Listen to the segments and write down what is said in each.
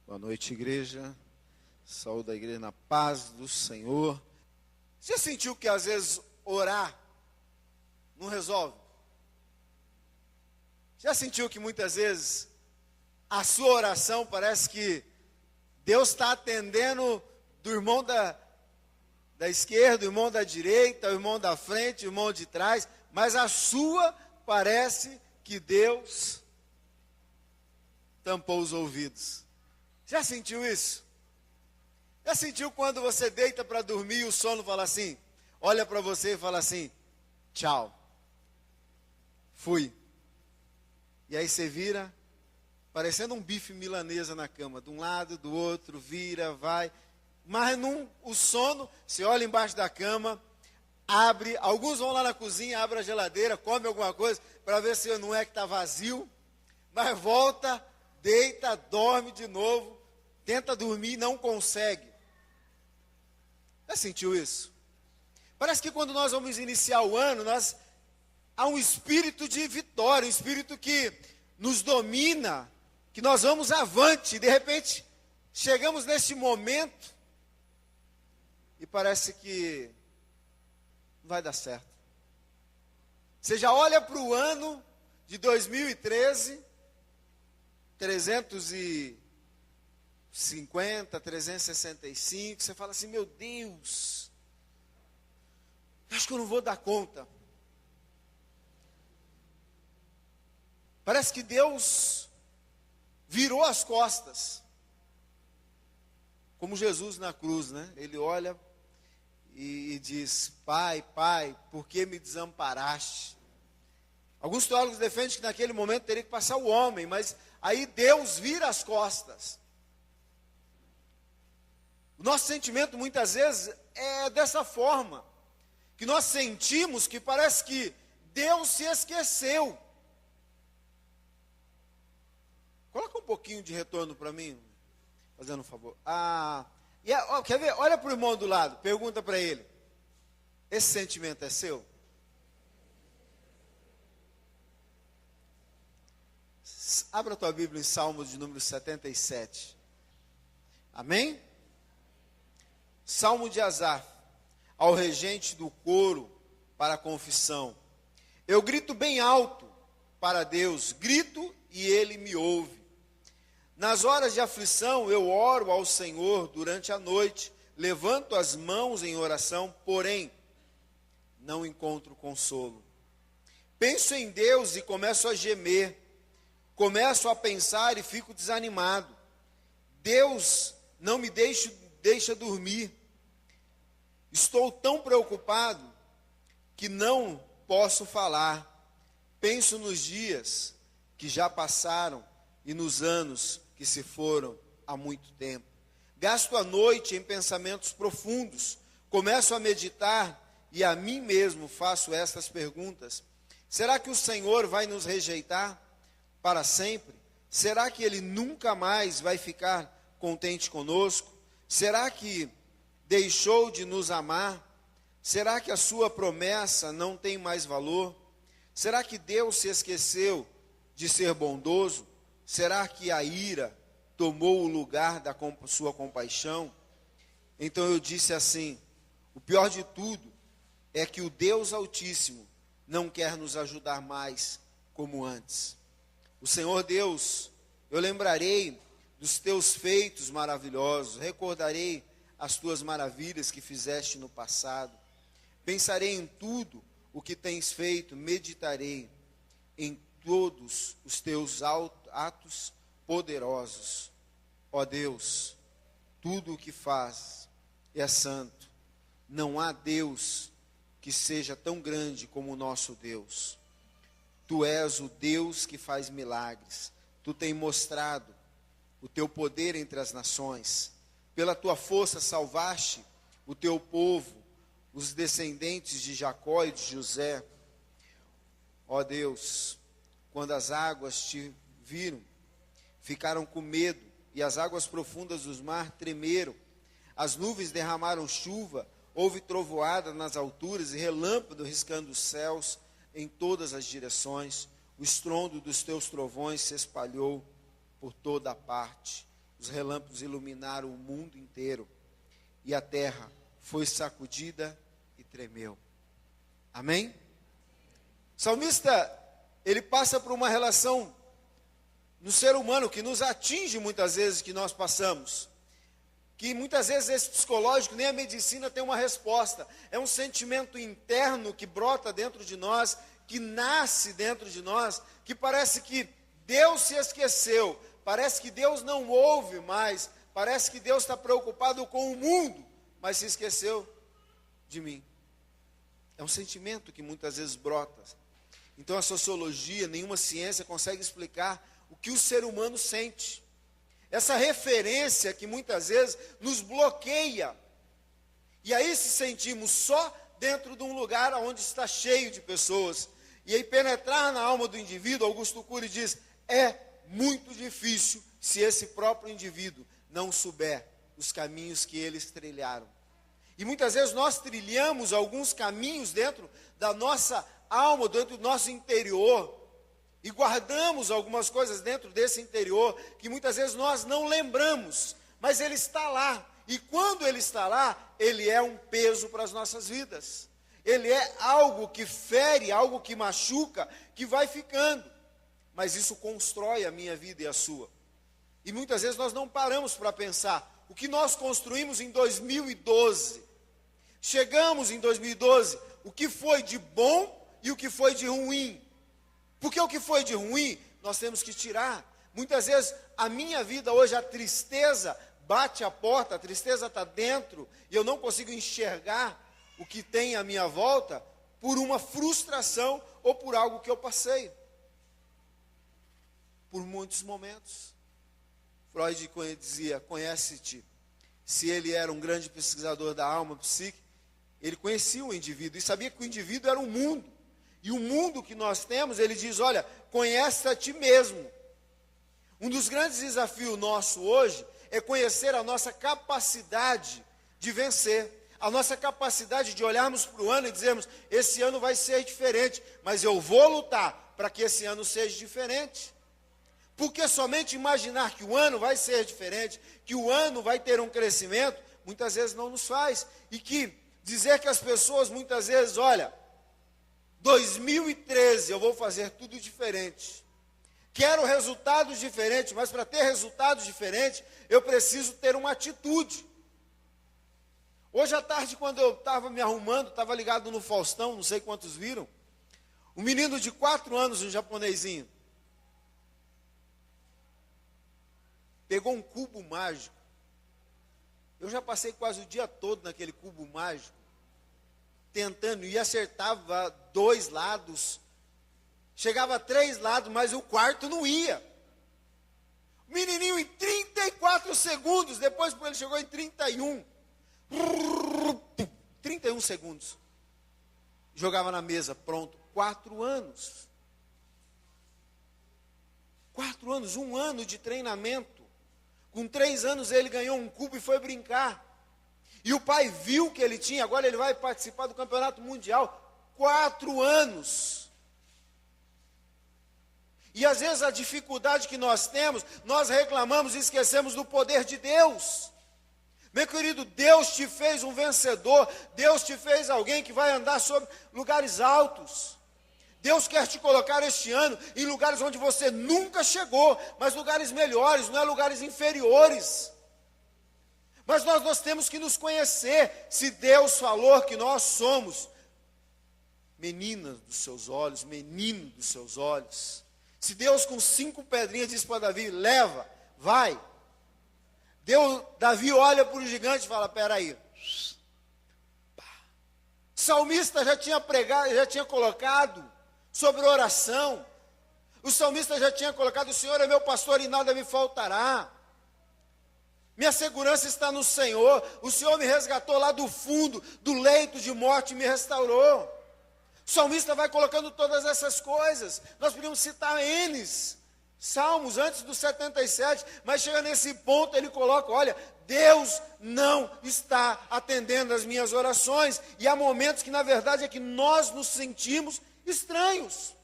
Boa noite, igreja. Saúde a igreja na paz do Senhor. Você sentiu que às vezes orar não resolve? Já sentiu que muitas vezes a sua oração parece que Deus está atendendo do irmão da esquerda, do irmão da direita, o irmão da frente, o irmão de trás, mas a sua parece que Deus tampou os ouvidos. Já sentiu isso? Já sentiu quando você deita para dormir e o sono fala assim, olha para você e fala assim, tchau, fui. E aí você vira, parecendo um bife milanesa na cama, de um lado, do outro, vira, vai. Mas o sono, você olha embaixo da cama, abre, alguns vão lá na cozinha, abre a geladeira, come alguma coisa, para ver se não é que está vazio, mas volta, deita, dorme de novo, tenta dormir e não consegue. Já sentiu isso? Parece que quando nós vamos iniciar o ano, há um espírito de vitória, um espírito que nos domina, que nós vamos avante, e de repente chegamos nesse momento e parece que não vai dar certo. Você já olha para o ano de 2013, 350, 365, você fala assim, meu Deus, acho que eu não vou dar conta. Parece que Deus virou as costas, como Jesus na cruz, né? Ele olha e diz, Pai, por que me desamparaste? Alguns teólogos defendem que naquele momento teria que passar o homem, mas aí Deus vira as costas. O nosso sentimento muitas vezes é dessa forma, que nós sentimos que parece que Deus se esqueceu. Coloca um pouquinho de retorno para mim, fazendo um favor. Quer ver? Olha para o irmão do lado, pergunta para ele, esse sentimento é seu? Abra a tua Bíblia em Salmos de número 77. Amém? Salmo de Asaf, ao regente do coro para a confissão. Eu grito bem alto para Deus, grito e Ele me ouve. Nas horas de aflição eu oro ao Senhor durante a noite, levanto as mãos em oração, porém não encontro consolo. Penso em Deus e começo a gemer. Começo a pensar e fico desanimado. Deus não me deixa dormir. Estou tão preocupado que não posso falar. Penso nos dias que já passaram e nos anos que se foram há muito tempo. Gasto a noite em pensamentos profundos. Começo a meditar e a mim mesmo faço estas perguntas. Será que o Senhor vai nos rejeitar para sempre? Será que Ele nunca mais vai ficar contente conosco? Será que deixou de nos amar? Será que a sua promessa não tem mais valor? Será que Deus se esqueceu de ser bondoso? Será que a ira tomou o lugar da sua compaixão? Então eu disse assim, o pior de tudo é que o Deus Altíssimo não quer nos ajudar mais como antes. O Senhor Deus, eu lembrarei dos teus feitos maravilhosos, recordarei as tuas maravilhas que fizeste no passado. Pensarei em tudo o que tens feito, meditarei em todos os teus atos poderosos. Ó Deus, tudo o que faz é santo. Não há Deus que seja tão grande como o nosso Deus. Tu és o Deus que faz milagres. Tu tens mostrado o teu poder entre as nações. Pela tua força salvaste o teu povo, os descendentes de Jacó e de José. Ó Deus, quando as águas te viram, ficaram com medo, e as águas profundas do mar tremeram. As nuvens derramaram chuva, houve trovoada nas alturas e relâmpago riscando os céus em todas as direções. O estrondo dos teus trovões se espalhou por toda a parte. os relâmpagos iluminaram o mundo inteiro, e a terra foi sacudida e tremeu. Amém? O salmista, ele passa por uma relação no ser humano que nos atinge muitas vezes, que nós passamos, que muitas vezes esse psicológico, nem a medicina tem uma resposta. É um sentimento interno que brota dentro de nós, que nasce dentro de nós, que parece que Deus se esqueceu, parece que Deus não ouve mais, parece que Deus está preocupado com o mundo, mas se esqueceu de mim. É um sentimento que muitas vezes brota. Então a sociologia, nenhuma ciência consegue explicar o que o ser humano sente. Essa referência que muitas vezes nos bloqueia. E aí se sentimos só dentro de um lugar onde está cheio de pessoas. E aí penetrar na alma do indivíduo, Augusto Cury diz, é muito difícil se esse próprio indivíduo não souber os caminhos que eles trilharam. E muitas vezes nós trilhamos alguns caminhos dentro da nossa alma, dentro do nosso interior, e guardamos algumas coisas dentro desse interior, que muitas vezes nós não lembramos, mas ele está lá, e quando ele está lá, ele é um peso para as nossas vidas, ele é algo que fere, algo que machuca, que vai ficando, mas isso constrói a minha vida e a sua, e muitas vezes nós não paramos para pensar, o que nós construímos em 2012, chegamos em 2012, o que foi de bom e o que foi de ruim, porque o que foi de ruim, nós temos que tirar. Muitas vezes, a minha vida hoje, a tristeza bate a porta, a tristeza está dentro, e eu não consigo enxergar o que tem à minha volta, por uma frustração, ou por algo que eu passei. Por muitos momentos. Freud dizia, conhece-te. Se ele era um grande pesquisador da alma, psique, ele conhecia o indivíduo, e sabia que o indivíduo era um mundo. E o mundo que nós temos, ele diz, olha, conhece a ti mesmo. Um dos grandes desafios nosso hoje é conhecer a nossa capacidade de vencer. A nossa capacidade de olharmos para o ano e dizermos, esse ano vai ser diferente, mas eu vou lutar para que esse ano seja diferente. Porque somente imaginar que o ano vai ser diferente, que o ano vai ter um crescimento, muitas vezes não nos faz. E que dizer que as pessoas muitas vezes, olha, 2013 eu vou fazer tudo diferente. Quero resultados diferentes, mas para ter resultados diferentes, eu preciso ter uma atitude. Hoje à tarde, quando eu estava me arrumando, estava ligado no Faustão, não sei quantos viram, um menino de 4 anos, um japonesinho, pegou um cubo mágico. Eu já passei quase o dia todo naquele cubo mágico, tentando, e acertava 2 lados, chegava a 3 lados, mas o quarto não ia. O menininho em 34 segundos, depois ele chegou em 31 segundos, jogava na mesa, pronto. 4 anos. 4 anos, 1 ano de treinamento. Com 3 anos ele ganhou um cubo e foi brincar. E o pai viu que ele tinha, agora ele vai participar do campeonato mundial. 4 anos. E às vezes a dificuldade que nós temos, nós reclamamos e esquecemos do poder de Deus. Meu querido, Deus te fez um vencedor, Deus te fez alguém que vai andar sobre lugares altos. Deus quer te colocar este ano em lugares onde você nunca chegou, mas lugares melhores, não é lugares inferiores. Mas nós temos que nos conhecer. Se Deus falou que nós somos meninas dos seus olhos, menino dos seus olhos. Se Deus com 5 pedrinhas disse para Davi, leva, vai. Davi olha para o gigante e fala, peraí. O salmista já tinha pregado, já tinha colocado sobre oração. O salmista já tinha colocado, o Senhor é meu pastor e nada me faltará. Minha segurança está no Senhor. O Senhor me resgatou lá do fundo, do leito de morte e me restaurou. O salmista vai colocando todas essas coisas. Nós podemos citar N salmos antes do 77, mas chega nesse ponto, ele coloca, olha, Deus não está atendendo as minhas orações. E há momentos que na verdade é que nós nos sentimos estranhos.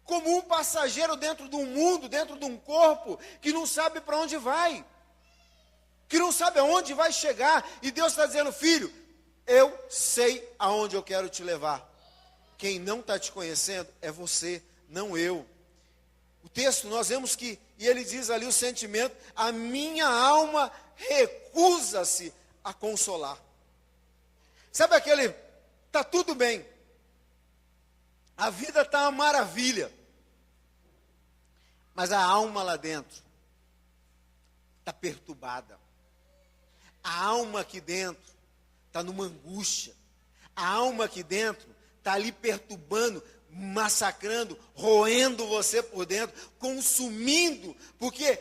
Como um passageiro dentro de um mundo, dentro de um corpo, que não sabe para onde vai. que não sabe aonde vai chegar, e Deus está dizendo: filho, eu sei aonde eu quero te levar. Quem não está te conhecendo é você, não eu. O texto, nós vemos que, e ele diz ali o sentimento: a minha alma recusa-se a consolar. Sabe aquele, está tudo bem, a vida está uma maravilha, mas a alma lá dentro está perturbada. A alma aqui dentro está numa angústia. A alma aqui dentro está ali perturbando, massacrando, roendo você por dentro, consumindo, porque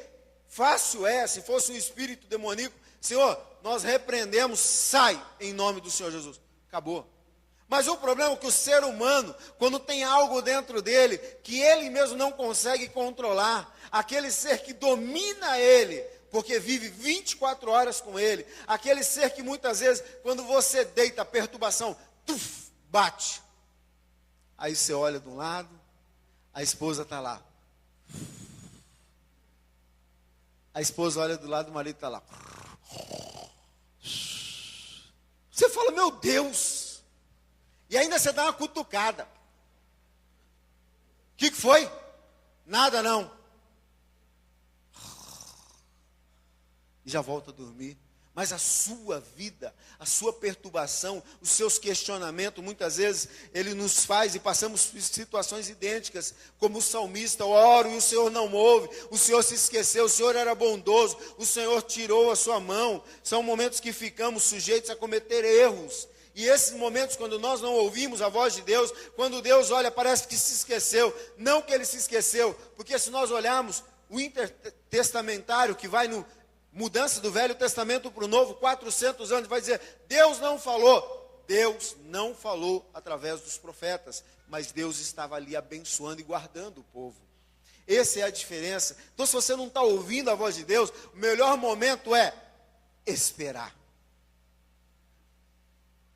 fácil é, se fosse um espírito demoníaco: Senhor, nós repreendemos, sai em nome do Senhor Jesus. Acabou. Mas o problema é que o ser humano, quando tem algo dentro dele, que ele mesmo não consegue controlar, aquele ser que domina ele, porque vive 24 horas com ele, aquele ser que muitas vezes, quando você deita, a perturbação, tuf, bate. Aí você olha de um lado, a esposa está lá. A esposa olha do lado, o marido está lá. Você fala: meu Deus! E ainda você dá uma cutucada. O que foi? Nada não. E já volta a dormir. Mas a sua vida, a sua perturbação, os seus questionamentos, muitas vezes ele nos faz, e passamos por situações idênticas, como o salmista: eu oro e o Senhor não ouve, o Senhor se esqueceu, o Senhor era bondoso, o Senhor tirou a sua mão. São momentos que ficamos sujeitos a cometer erros. E esses momentos, quando nós não ouvimos a voz de Deus, quando Deus olha, parece que se esqueceu. Não que ele se esqueceu, porque se nós olharmos o intertestamentário, que vai no mudança do Velho Testamento para o Novo, 400 anos, vai dizer: Deus não falou. Deus não falou através dos profetas, mas Deus estava ali abençoando e guardando o povo. Essa é a diferença. Então, se você não está ouvindo a voz de Deus, o melhor momento é esperar.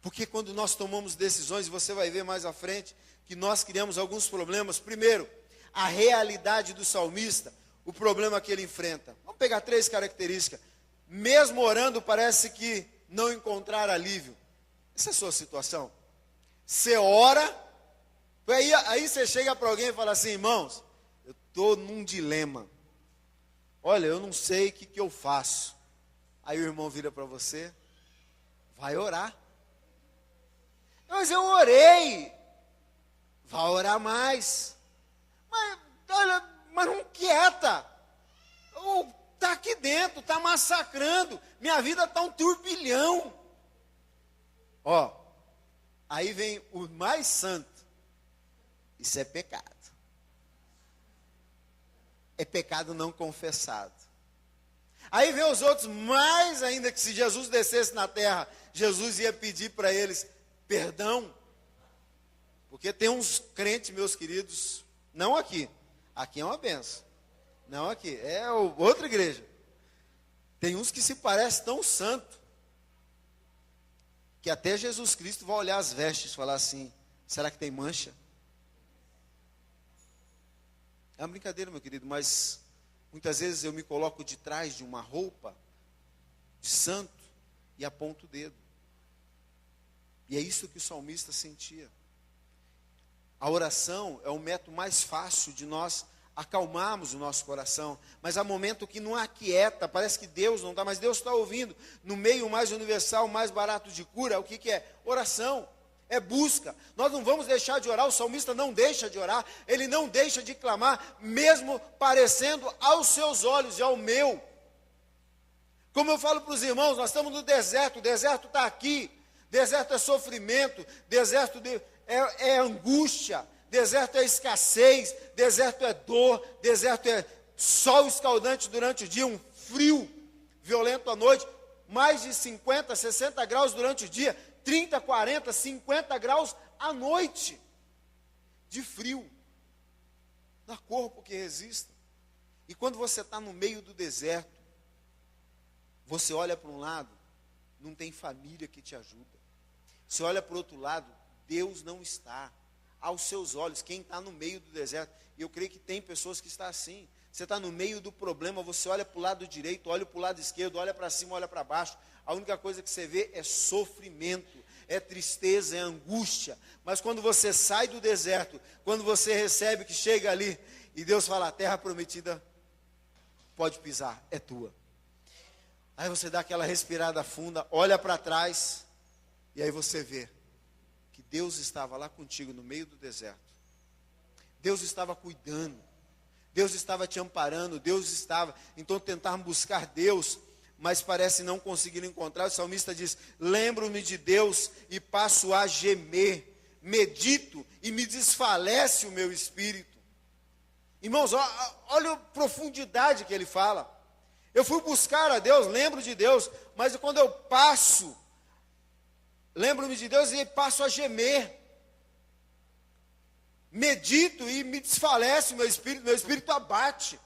Porque quando nós tomamos decisões, e você vai ver mais à frente, que nós criamos alguns problemas. Primeiro, a realidade do salmista, o problema que ele enfrenta. Vamos pegar 3 características. Mesmo orando, parece que não encontrar alívio. Essa é a sua situação. Você ora, aí você chega para alguém e fala assim: irmãos, eu estou num dilema. Olha, eu não sei o que eu faço. Aí o irmão vira para você: vai orar. Mas eu orei. Vai orar mais. Mas não quieta. Está aqui dentro, está massacrando. Minha vida está um turbilhão. Ó, aí vem o mais santo. Isso é pecado. É pecado não confessado. Aí vem os outros, mais ainda, que se Jesus descesse na terra, Jesus ia pedir para eles perdão. Porque tem uns crentes, meus queridos, não aqui. Aqui é uma benção. Não aqui, é outra igreja. Tem uns que se parecem tão santo, que até Jesus Cristo vai olhar as vestes e falar assim: será que tem mancha? É uma brincadeira, meu querido, mas muitas vezes eu me coloco de trás de uma roupa de santo e aponto o dedo. E é isso que o salmista sentia. A oração é o método mais fácil de nós acalmarmos o nosso coração, mas há momento que não aquieta, parece que Deus não está, mas Deus está ouvindo. No meio mais universal, mais barato de cura, o que é? Oração, é busca. Nós não vamos deixar de orar, o salmista não deixa de orar, ele não deixa de clamar, mesmo parecendo aos seus olhos e ao meu. Como eu falo para os irmãos, nós estamos no deserto, o deserto está aqui, deserto é sofrimento, deserto é angústia, deserto é escassez, deserto é dor, deserto é sol escaldante durante o dia, um frio violento à noite, mais de 50, 60 graus durante o dia, 30, 40, 50 graus à noite, de frio. Não há corpo que resista. E quando você está no meio do deserto, você olha para um lado, não tem família que te ajuda. Você olha para o outro lado, Deus não está. Aos seus olhos, quem está no meio do deserto, e eu creio que tem pessoas que estão assim. Você está no meio do problema, você olha para o lado direito, olha para o lado esquerdo, olha para cima, olha para baixo. A única coisa que você vê é sofrimento, é tristeza, é angústia. Mas quando você sai do deserto, quando você recebe que chega ali, e Deus fala, a terra prometida pode pisar, é tua. Aí você dá aquela respirada funda, olha para trás, e aí você vê que Deus estava lá contigo no meio do deserto. Deus estava cuidando, Deus estava te amparando, Deus estava. Então tentaram buscar Deus, mas parece não conseguir encontrar. O salmista diz, lembro-me de Deus e passo a gemer, medito e me desfalece o meu espírito. Irmãos, olha a profundidade que ele fala. Eu fui buscar a Deus, lembro de Deus, mas quando eu passo, lembro-me de Deus e passo a gemer. Medito e me desfalece o meu espírito abate.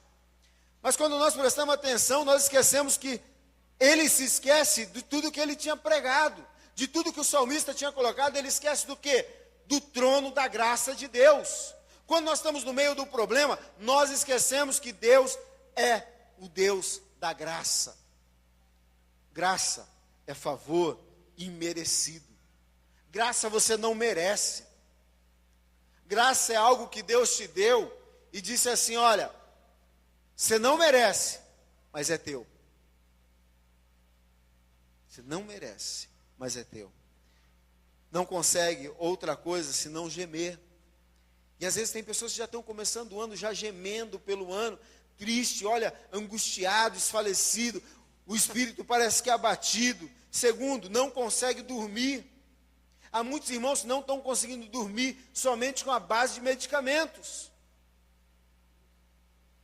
Mas quando nós prestamos atenção, nós esquecemos que ele se esquece de tudo que ele tinha pregado, de tudo que o salmista tinha colocado. Ele esquece do quê? Do trono da graça de Deus. Quando nós estamos no meio do problema, nós esquecemos que Deus é o Deus da graça. Graça é favor imerecido. Graça você não merece. Graça é algo que Deus te deu e disse assim, olha, você não merece, mas é teu. Você não merece, mas é teu. Não consegue outra coisa senão gemer. E às vezes tem pessoas que já estão começando o ano, já gemendo pelo ano, triste, olha, angustiado, desfalecido, o espírito parece que é abatido. Segundo, não consegue dormir. Há muitos irmãos que não estão conseguindo dormir somente com a base de medicamentos.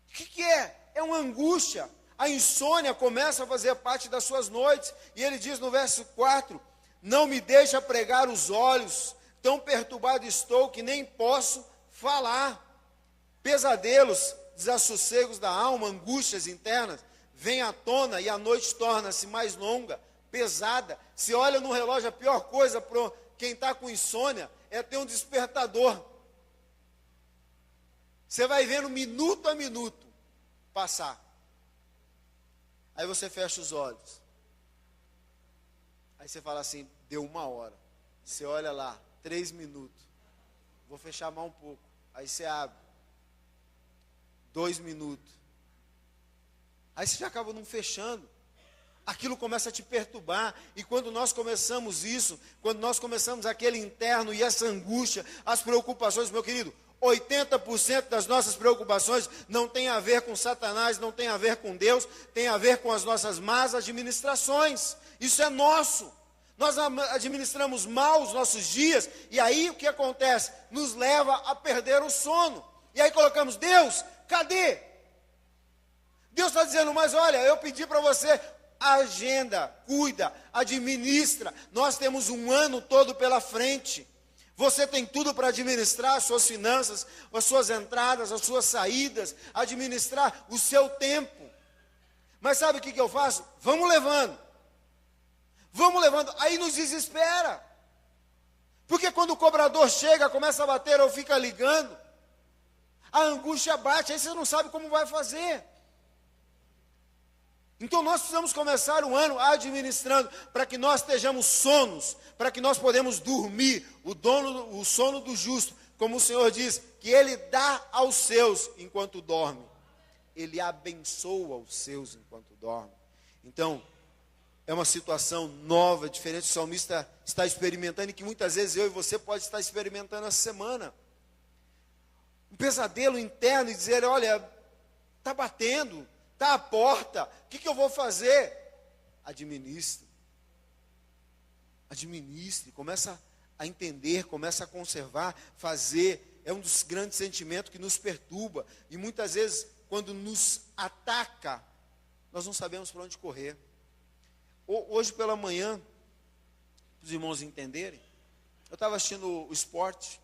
O que é? É uma angústia. A insônia começa a fazer parte das suas noites. E ele diz no verso 4, não me deixa pregar os olhos, tão perturbado estou que nem posso falar. Pesadelos, desassossegos da alma, angústias internas, vêm à tona e a noite torna-se mais longa, pesada. Se olha no relógio, a pior coisa para quem está com insônia é ter um despertador. Você vai vendo minuto a minuto passar. Aí você fecha os olhos. Aí você fala assim, deu 1 hora. Você olha lá, 3 minutos. Vou fechar mais um pouco. Aí você abre. 2 minutos. Aí você já acaba não fechando. Aquilo começa a te perturbar, e quando nós começamos isso, quando nós começamos aquele interno e essa angústia, as preocupações, meu querido, 80% das nossas preocupações não tem a ver com Satanás, não tem a ver com Deus, tem a ver com as nossas más administrações. Isso é nosso. Nós administramos mal os nossos dias, e aí o que acontece? Nos leva a perder o sono. E aí colocamos, Deus, cadê? Deus está dizendo, mas olha, eu pedi para você, agenda, cuida, administra. Nós temos um ano todo pela frente. Você tem tudo para administrar as suas finanças, as suas entradas, as suas saídas, administrar o seu tempo. Mas sabe o que eu faço? Vamos levando. Vamos levando. Aí nos desespera. Porque quando o cobrador chega, começa a bater ou fica ligando, a angústia bate, aí você não sabe como vai fazer. Então nós precisamos começar o ano administrando, para que nós estejamos sonos, para que nós podemos dormir, o sono do justo, como o Senhor diz, que Ele dá aos seus enquanto dorme, Ele abençoa os seus enquanto dorme. Então, é uma situação nova, diferente, o salmista está experimentando, e que muitas vezes eu e você pode estar experimentando essa semana. Um pesadelo interno e dizer, olha, está batendo, está à porta, o que eu vou fazer? Administre, começa a entender, começa a conservar, fazer. É um dos grandes sentimentos que nos perturba, e muitas vezes, quando nos ataca, nós não sabemos para onde correr. Hoje pela manhã, para os irmãos entenderem, eu estava assistindo o esporte,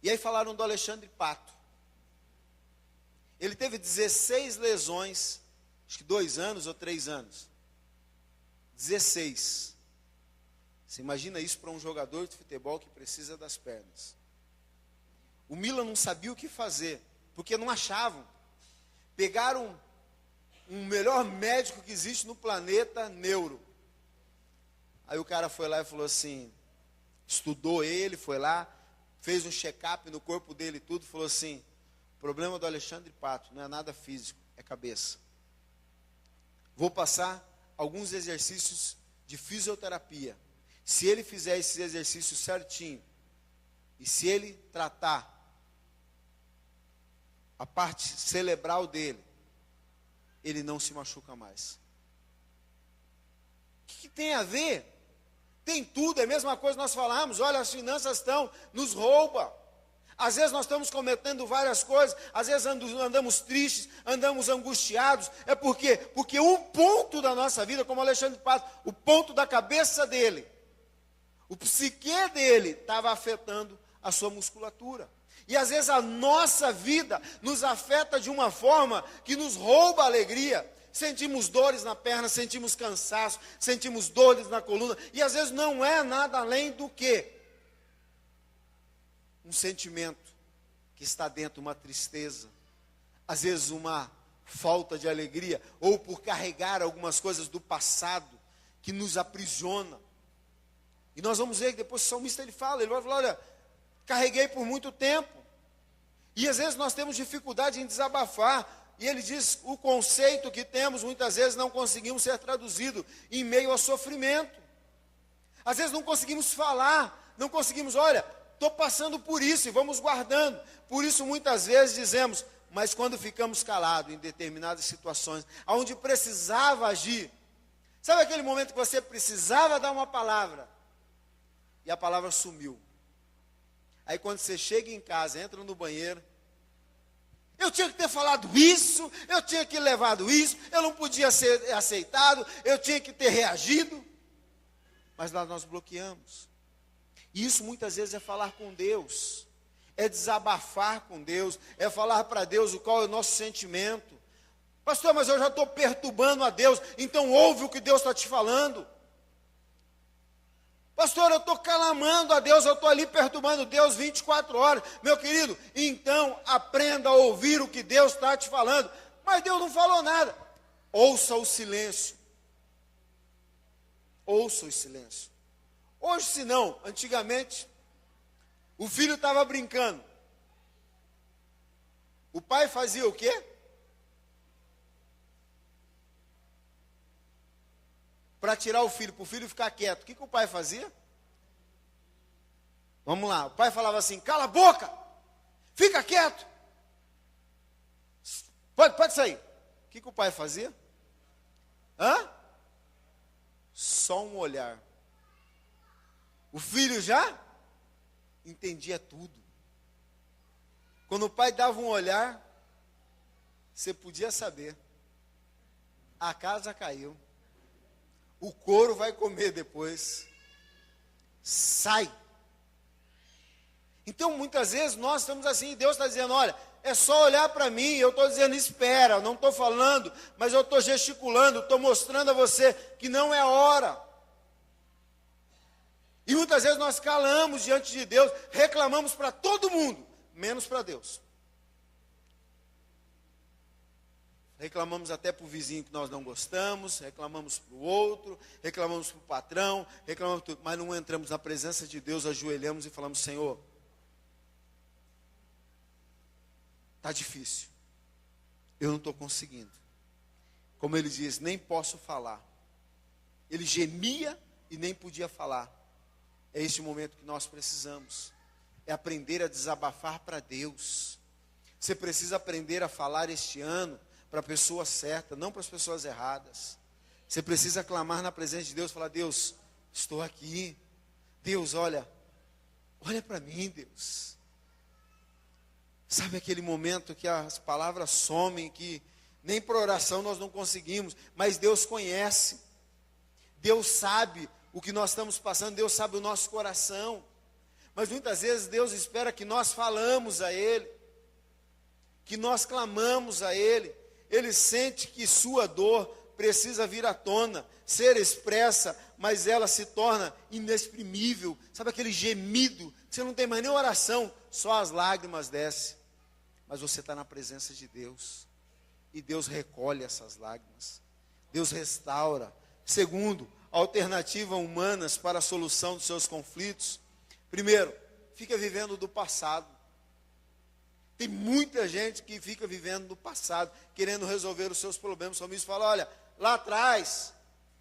e aí falaram do Alexandre Pato. Ele teve 16 lesões, acho que 2 anos ou 3 anos. 16. Você imagina isso para um jogador de futebol que precisa das pernas. O Milan não sabia o que fazer, porque não achavam. Pegaram um melhor médico que existe no planeta, neuro. Aí o cara foi lá e falou assim, estudou ele, foi lá, fez um check-up no corpo dele e tudo, falou assim, o problema do Alexandre Pato não é nada físico, é cabeça. Vou passar alguns exercícios de fisioterapia. Se ele fizer esses exercícios certinho, e se ele tratar a parte cerebral dele, ele não se machuca mais. O que tem a ver? Tem tudo, é a mesma coisa que nós falamos. Olha, as finanças nos rouba. Às vezes nós estamos cometendo várias coisas, às vezes andamos tristes, andamos angustiados. É por quê? Porque um ponto da nossa vida, como Alexandre Pato, o ponto da cabeça dele, o psique dele estava afetando a sua musculatura. E às vezes a nossa vida nos afeta de uma forma que nos rouba a alegria. Sentimos dores na perna, sentimos cansaço, sentimos dores na coluna. E às vezes não é nada além do que um sentimento que está dentro, uma tristeza. Às vezes uma falta de alegria, ou por carregar algumas coisas do passado que nos aprisiona. E nós vamos ver que depois o salmista ele vai falar, olha, carreguei por muito tempo. E às vezes nós temos dificuldade em desabafar. E ele diz, o conceito que temos, muitas vezes não conseguimos ser traduzido em meio ao sofrimento. Às vezes não conseguimos falar, não conseguimos, olha, estou passando por isso e vamos guardando. Por isso muitas vezes dizemos, mas quando ficamos calados em determinadas situações, onde precisava agir, sabe aquele momento que você precisava dar uma palavra, e a palavra sumiu. Aí quando você chega em casa, entra no banheiro, eu tinha que ter falado isso, eu tinha que ter levado isso, eu não podia ser aceitado, eu tinha que ter reagido. Mas lá nós bloqueamos. E isso muitas vezes é falar com Deus, é desabafar com Deus, é falar para Deus o qual é o nosso sentimento. Pastor, mas eu já estou perturbando a Deus, então ouve o que Deus está te falando. Pastor, eu estou clamando a Deus, eu estou ali perturbando Deus 24 horas. Meu querido, então aprenda a ouvir o que Deus está te falando. Mas Deus não falou nada. Ouça o silêncio. Ouça o silêncio. Hoje, se não, antigamente, o filho estava brincando. O pai fazia o quê? Para tirar o filho, para o filho ficar quieto. O que o pai fazia? Vamos lá, o pai falava assim, cala a boca, fica quieto. Pode sair. O que o pai fazia? Só um olhar. O filho já entendia tudo. Quando o pai dava um olhar, você podia saber. A casa caiu. O couro vai comer depois. Sai. Então, muitas vezes, nós estamos assim, Deus está dizendo, olha, é só olhar para mim, eu estou dizendo, espera, não estou falando, mas eu estou gesticulando, estou mostrando a você que não é hora. E muitas vezes nós calamos diante de Deus, reclamamos para todo mundo, menos para Deus. Reclamamos até para o vizinho que nós não gostamos, reclamamos para o outro, reclamamos para o patrão, reclamamos tudo, mas não entramos na presença de Deus, ajoelhamos e falamos, Senhor, está difícil, eu não estou conseguindo. Como ele diz, nem posso falar. Ele gemia e nem podia falar. É este momento que nós precisamos, é aprender a desabafar para Deus. Você precisa aprender a falar este ano para a pessoa certa, não para as pessoas erradas. Você precisa clamar na presença de Deus, falar, Deus, estou aqui. Deus, olha para mim, Deus. Sabe aquele momento que as palavras somem, que nem por oração nós não conseguimos, mas Deus conhece. Deus sabe o que nós estamos passando, Deus sabe o nosso coração. Mas muitas vezes Deus espera que nós falamos a Ele, que nós clamamos a Ele. Ele sente que sua dor precisa vir à tona, ser expressa, mas ela se torna inexprimível. Sabe aquele gemido, você não tem mais nem oração, só as lágrimas descem. Mas você está na presença de Deus. e Deus recolhe essas lágrimas. Deus restaura. Segundo, alternativa humanas para a solução dos seus conflitos. Primeiro, fica vivendo do passado. Tem muita gente que fica vivendo do passado, querendo resolver os seus problemas. O salmista fala, olha, lá atrás,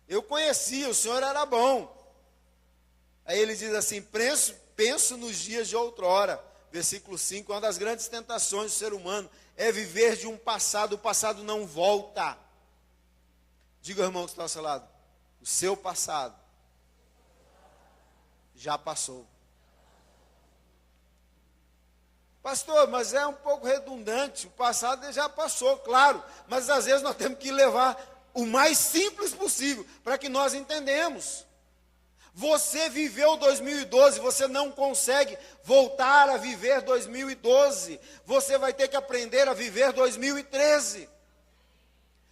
eu conhecia, o Senhor era bom. Aí ele diz assim, penso nos dias de outrora. Versículo 5, uma das grandes tentações do ser humano é viver de um passado, o passado não volta. Diga ao irmão que está ao seu lado, o seu passado já passou. Pastor, mas é um pouco redundante, o passado já passou, claro, mas às vezes nós temos que levar o mais simples possível, para que nós entendamos. Você viveu 2012, você não consegue voltar a viver 2012, você vai ter que aprender a viver 2013.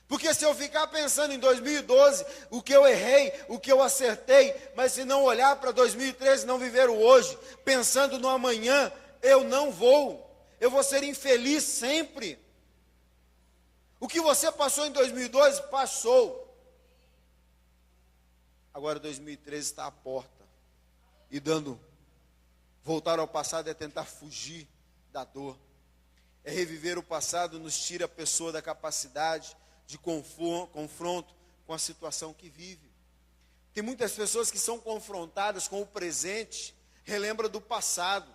Porque se eu ficar pensando em 2012, o que eu errei, o que eu acertei, mas se não olhar para 2013, não viver o hoje, pensando no amanhã, eu vou ser infeliz sempre. O que você passou em 2012, passou. Agora 2013 está à porta. E voltar ao passado é tentar fugir da dor. É reviver o passado, nos tira a pessoa da capacidade de confronto com a situação que vive. Tem muitas pessoas que são confrontadas com o presente, relembra do passado.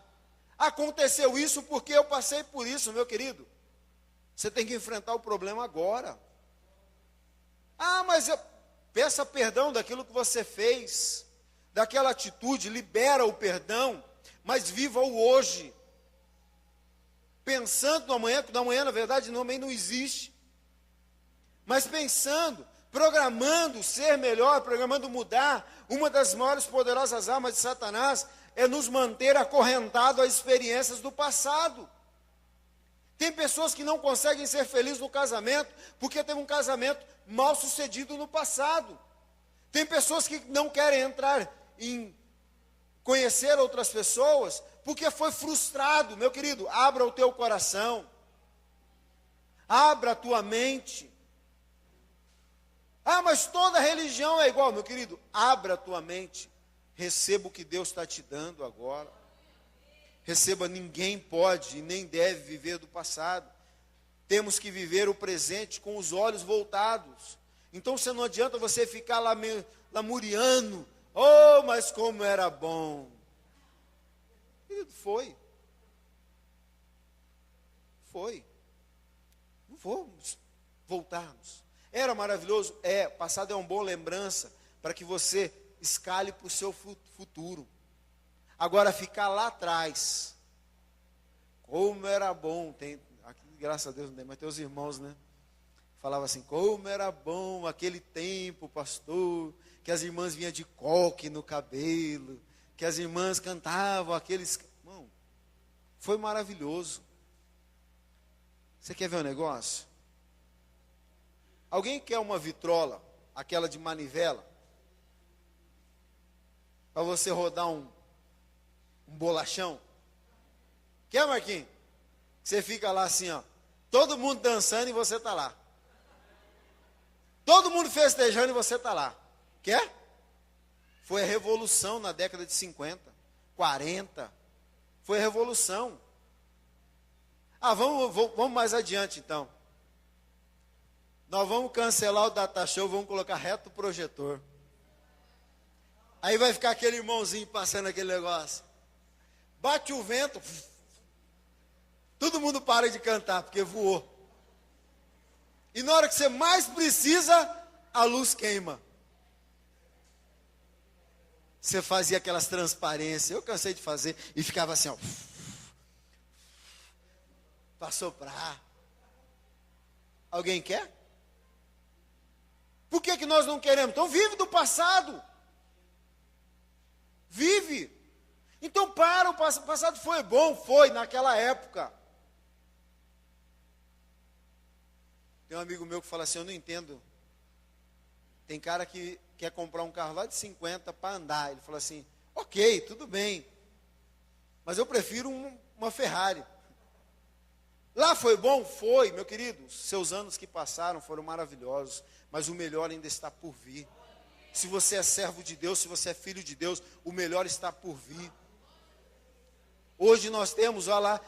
Aconteceu isso porque eu passei por isso, meu querido. Você tem que enfrentar o problema agora. Mas peça perdão daquilo que você fez, daquela atitude, libera o perdão, mas viva o hoje. Pensando no amanhã, que no amanhã, na verdade, também não existe. Mas pensando, programando ser melhor, programando mudar, uma das maiores poderosas armas de Satanás é nos manter acorrentado às experiências do passado. Tem pessoas que não conseguem ser felizes no casamento, porque teve um casamento mal sucedido no passado. Tem pessoas que não querem entrar em conhecer outras pessoas, porque foi frustrado. Meu querido, abra o teu coração, abra a tua mente. Mas toda religião é igual, meu querido, abra a tua mente, receba o que Deus está te dando agora. Receba, ninguém pode e nem deve viver do passado. Temos que viver o presente com os olhos voltados. Então, não adianta você ficar lamuriando. Mas como era bom. Foi. Não vamos voltarmos. Era maravilhoso? Passado é uma boa lembrança para que você escale para o seu futuro. Agora, ficar lá atrás, como era bom, aqui, graças a Deus não tem, mas tem os irmãos, né? Falava assim, como era bom aquele tempo, pastor, que as irmãs vinham de coque no cabelo, que as irmãs cantavam aqueles... Irmão, foi maravilhoso. Você quer ver um negócio? Alguém quer uma vitrola, aquela de manivela, para você rodar um bolachão? Quer, Marquinhos? Você fica lá assim, todo mundo dançando e você está lá. Todo mundo festejando e você está lá. Quer? Foi a revolução na década de 50, 40. Foi a revolução. Vamos mais adiante então. Nós vamos cancelar o data show, vamos colocar reto o projetor. Aí vai ficar aquele irmãozinho passando aquele negócio. Bate o vento, todo mundo para de cantar, porque voou. E na hora que você mais precisa, a luz queima. Você fazia aquelas transparências, eu cansei de fazer, e ficava assim, para soprar. Alguém quer? Por que nós não queremos? Então vive do passado. Vive. Então o passado foi bom, foi naquela época. Tem um amigo meu que fala assim, eu não entendo. Tem cara que quer comprar um carro lá de 50 para andar. Ele fala assim, ok, tudo bem. Mas eu prefiro uma Ferrari. Lá foi bom? Foi, meu querido. Seus anos que passaram foram maravilhosos, mas o melhor ainda está por vir. Se você é servo de Deus, se você é filho de Deus, o melhor está por vir. Hoje nós temos, olha lá,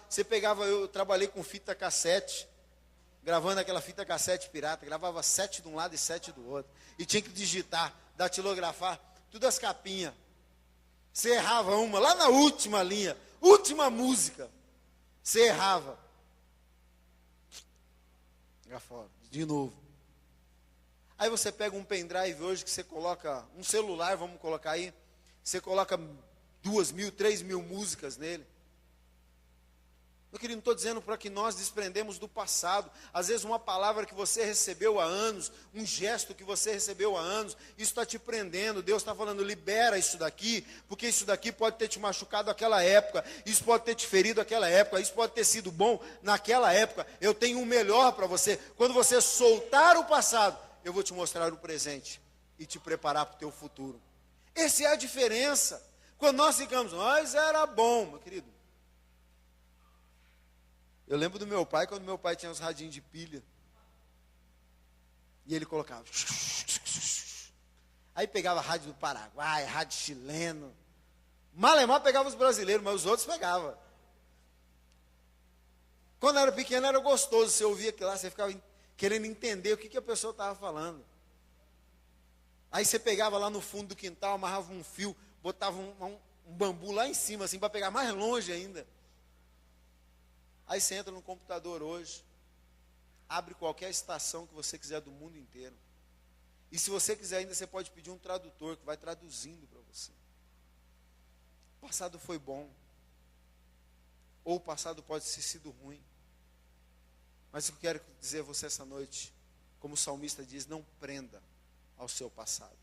eu trabalhei com fita cassete, gravando aquela fita cassete pirata, gravava 7 de um lado e 7 do outro, e tinha que digitar, datilografar, tudo as capinhas. Você errava uma, lá na última linha, última música, você errava. Fora, de novo. Aí você pega um pendrive hoje que você coloca, um celular, vamos colocar aí, você coloca 2.000, 3.000 músicas nele. Meu querido, não estou dizendo para que nós desprendemos do passado. Às vezes uma palavra que você recebeu há anos, um gesto que você recebeu há anos, isso está te prendendo. Deus está falando, libera isso daqui, porque isso daqui pode ter te machucado naquela época, isso pode ter te ferido naquela época, isso pode ter sido bom naquela época. Eu tenho um melhor para você. Quando você soltar o passado, eu vou te mostrar o presente e te preparar para o teu futuro. Essa é a diferença. Quando nós ficamos, mas era bom, meu querido. Eu lembro do meu pai, quando meu pai tinha uns radinhos de pilha. E ele colocava. Aí pegava rádio do Paraguai, rádio chileno. Malemar pegava os brasileiros, mas os outros pegava. Quando eu era pequeno era gostoso. Você ouvia aquilo lá, você ficava querendo entender o que a pessoa estava falando. Aí você pegava lá no fundo do quintal, amarrava um fio, botava um bambu lá em cima, assim, para pegar mais longe ainda. Aí você entra no computador hoje, abre qualquer estação que você quiser do mundo inteiro. E se você quiser ainda, você pode pedir um tradutor que vai traduzindo para você. O passado foi bom. Ou o passado pode ter sido ruim. Mas eu quero dizer a você essa noite, como o salmista diz, não prenda ao seu passado.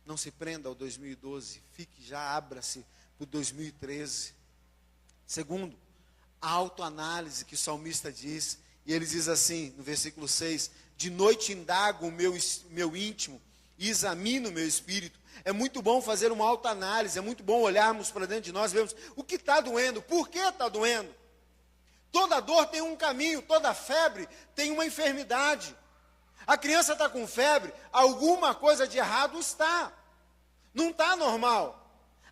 Não se prenda ao 2012, fique, já abra-se para o 2013. Segundo, a autoanálise que o salmista diz, e ele diz assim, no versículo 6, de noite indago o meu íntimo, e examino o meu espírito. É muito bom fazer uma autoanálise, é muito bom olharmos para dentro de nós, vermos o que está doendo, por que está doendo. Toda dor tem um caminho, toda febre tem uma enfermidade. A criança está com febre, alguma coisa de errado está. Não está normal.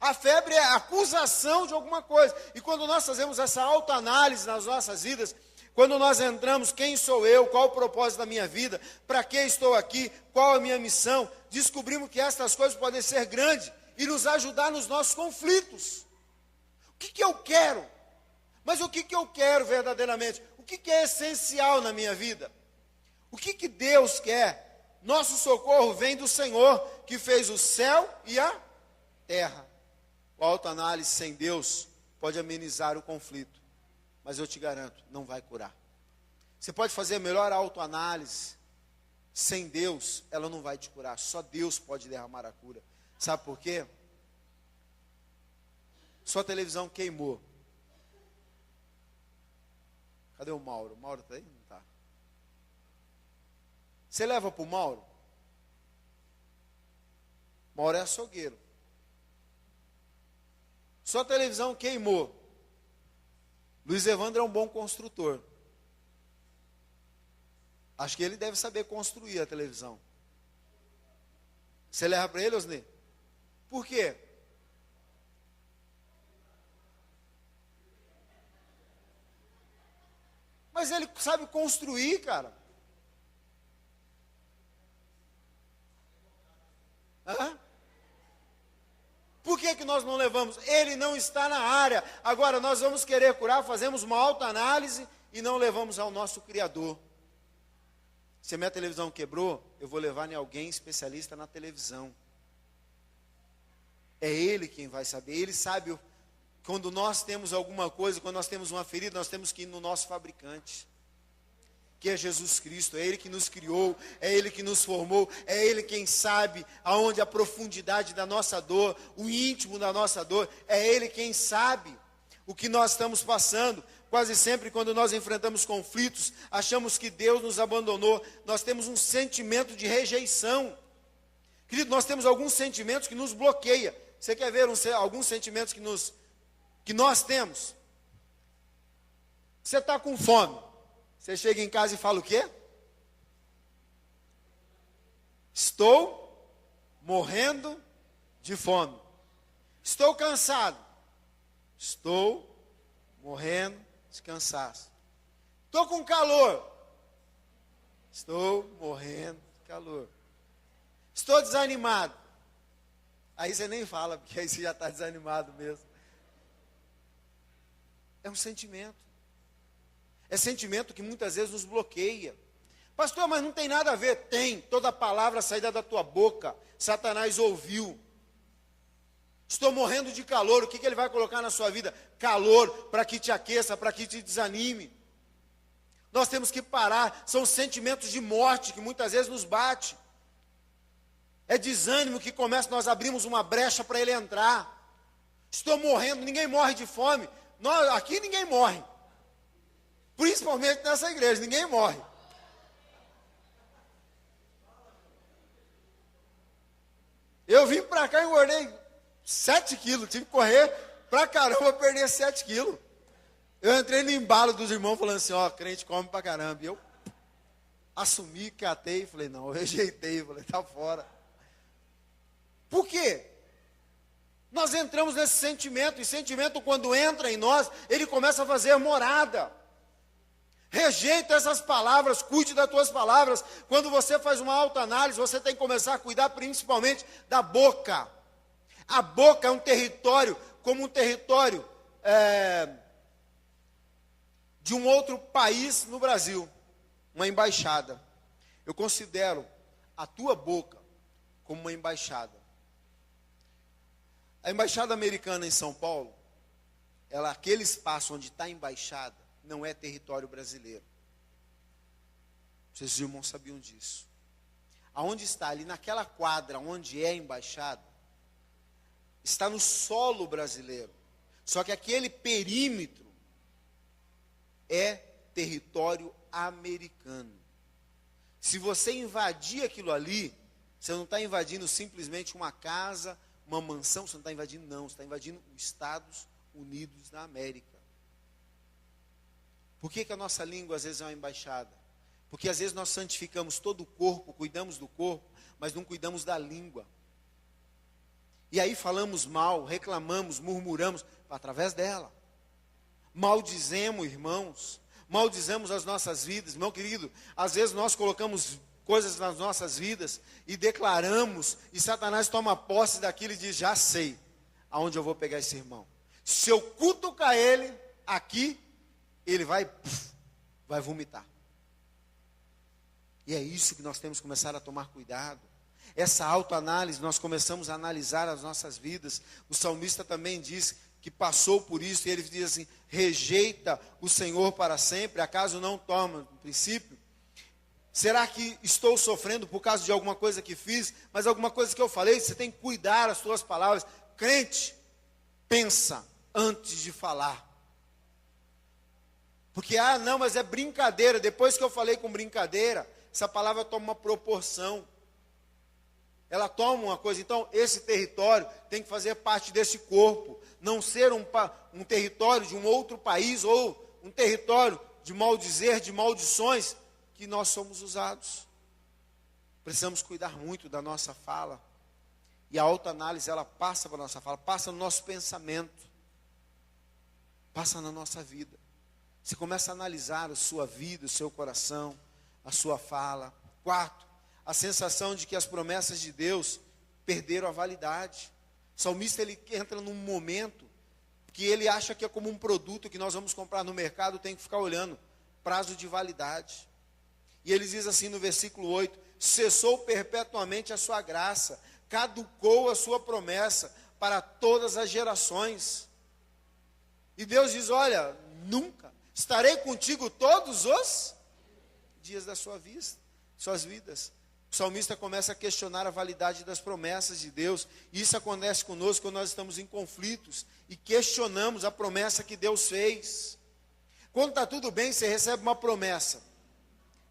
A febre é a acusação de alguma coisa. E quando nós fazemos essa autoanálise nas nossas vidas, quando nós entramos, quem sou eu, qual o propósito da minha vida, para que estou aqui, qual a minha missão, descobrimos que estas coisas podem ser grandes e nos ajudar nos nossos conflitos. O que eu quero? Mas o que eu quero verdadeiramente? O que é essencial na minha vida? O que Deus quer? Nosso socorro vem do Senhor, que fez o céu e a terra. A autoanálise sem Deus pode amenizar o conflito, mas eu te garanto, não vai curar. Você pode fazer a melhor autoanálise, sem Deus, ela não vai te curar. Só Deus pode derramar a cura. Sabe por quê? Sua televisão queimou. Cadê o Mauro? O Mauro está aí? Não está. Você leva para o Mauro? Mauro é açougueiro. Sua televisão queimou. Luiz Evandro é um bom construtor. Acho que ele deve saber construir a televisão. Você leva para ele, Osni? Por quê? Mas ele sabe construir, cara. Hã? Por que nós não levamos? Ele não está na área. Agora nós vamos querer curar, fazemos uma autoanálise e não levamos ao nosso Criador. Se a minha televisão quebrou, eu vou levar em alguém especialista na televisão. É ele quem vai saber. Ele sabe quando nós temos alguma coisa, quando nós temos uma ferida, nós temos que ir no nosso fabricante, que é Jesus Cristo. É Ele que nos criou, é Ele que nos formou, é Ele quem sabe aonde a profundidade da nossa dor, o íntimo da nossa dor, é Ele quem sabe o que nós estamos passando. Quase sempre quando nós enfrentamos conflitos, achamos que Deus nos abandonou, nós temos um sentimento de rejeição. Querido, nós temos alguns sentimentos que nos bloqueiam. Você quer ver alguns sentimentos que nós temos? Você está com fome. Você chega em casa e fala o quê? Estou morrendo de fome. Estou cansado. Estou morrendo de cansaço. Estou com calor. Estou morrendo de calor. Estou desanimado. Aí você nem fala, porque aí você já está desanimado mesmo. É um sentimento. É sentimento que muitas vezes nos bloqueia. Pastor, mas não tem nada a ver. Tem. Toda palavra saída da tua boca, Satanás ouviu. Estou morrendo de calor. O que ele vai colocar na sua vida? Calor, para que te aqueça, para que te desanime. Nós temos que parar. São sentimentos de morte que muitas vezes nos bate. É desânimo que começa, nós abrimos uma brecha para ele entrar. Estou morrendo, ninguém morre de fome. Aqui ninguém morre. Principalmente nessa igreja, ninguém morre. Eu vim para cá e engordei 7 quilos. Tive que correr pra caramba para perder 7 quilos. Eu entrei no embalo dos irmãos falando assim, ó, crente come pra caramba. E eu assumi, catei, falei, não, eu rejeitei, falei, tá fora. Por quê? Nós entramos nesse sentimento, e sentimento quando entra em nós, ele começa a fazer morada. Rejeita essas palavras, cuide das tuas palavras. Quando você faz uma autoanálise, você tem que começar a cuidar principalmente da boca. A boca é um território, como um território de um outro país no Brasil, uma embaixada. Eu considero a tua boca como uma embaixada. A embaixada americana em São Paulo, aquele espaço onde está a embaixada, não é território brasileiro. Vocês irmãos sabiam disso. Aonde está ali, naquela quadra onde é a embaixada, está no solo brasileiro. Só que aquele perímetro é território americano. Se você invadir aquilo ali, você não está invadindo simplesmente uma casa, uma mansão, você não está invadindo, não. Você está invadindo os Estados Unidos da América. Por que a nossa língua às vezes é uma embaixada? Porque às vezes nós santificamos todo o corpo, cuidamos do corpo, mas não cuidamos da língua. E aí falamos mal, reclamamos, murmuramos, através dela. Maldizemos, irmãos, maldizemos as nossas vidas. Meu querido, às vezes nós colocamos coisas nas nossas vidas e declaramos, e Satanás toma posse daquilo e diz, já sei aonde eu vou pegar esse irmão. Se eu cutucar ele aqui, ele vai vomitar. E é isso que nós temos que começar a tomar cuidado. Essa autoanálise, nós começamos a analisar as nossas vidas. O salmista também diz que passou por isso, e ele diz assim, rejeita o Senhor para sempre, acaso não toma no princípio? Será que estou sofrendo por causa de alguma coisa que fiz, mas alguma coisa que eu falei? Você tem que cuidar as suas palavras. Crente, pensa antes de falar. Porque, não, mas é brincadeira. Depois que eu falei com brincadeira, essa palavra toma uma proporção. Ela toma uma coisa. Então, esse território tem que fazer parte desse corpo. Não ser um território de um outro país, ou um território de maldizer, de maldições, que nós somos usados. Precisamos cuidar muito da nossa fala. E a autoanálise, ela passa para a nossa fala, passa no nosso pensamento, passa na nossa vida. Você começa a analisar a sua vida, o seu coração, a sua fala. 4, a sensação de que as promessas de Deus perderam a validade. O salmista, ele entra num momento que ele acha que é como um produto que nós vamos comprar no mercado, tem que ficar olhando, prazo de validade. E ele diz assim no versículo 8, cessou perpetuamente a sua graça, caducou a sua promessa para todas as gerações. E Deus diz, olha, nunca, estarei contigo todos os dias da suas vidas. O salmista começa a questionar a validade das promessas de Deus. E isso acontece conosco quando nós estamos em conflitos e questionamos a promessa que Deus fez. Quando está tudo bem, você recebe uma promessa.